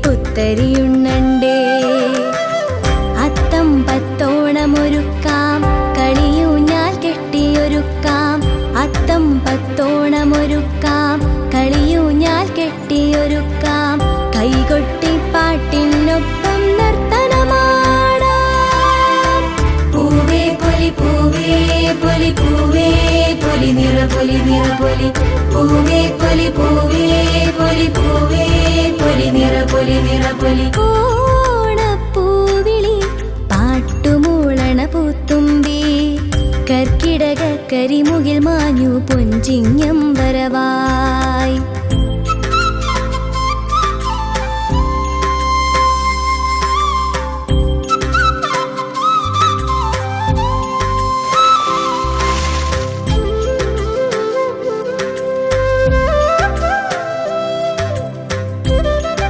പുത്തരിയുണ്ണണ്ടേ അത്തം പത്തോണമൊരുക്കാം കളിയൂഞ്ഞാൽ കെട്ടിയൊരുക്കാം അത്തം പത്തോണമൊരുക്കാം കളിയൂഞ്ഞാൽ കെട്ടിയൊരുക്കാം കൈകൊട്ടി പാട്ടിനൊപ്പം നർത്തനമാടാം പൂവേ പൊലി പൂവേ പൊലി പൂവേ പൊലി നിറപൊലി നിറപൊലി പൂവേ പൊലി പൂവേ പൊലി പൂവേ പൊലി നിറപൊലി നിറപൊലി ഓണപ്പൂവിളി പാട്ടുമൂളണ പൂത്തുമ്പി കർക്കിടക കരിമുകിൽ മാഞ്ഞു പൊഞ്ചിങ്ങം വരവായി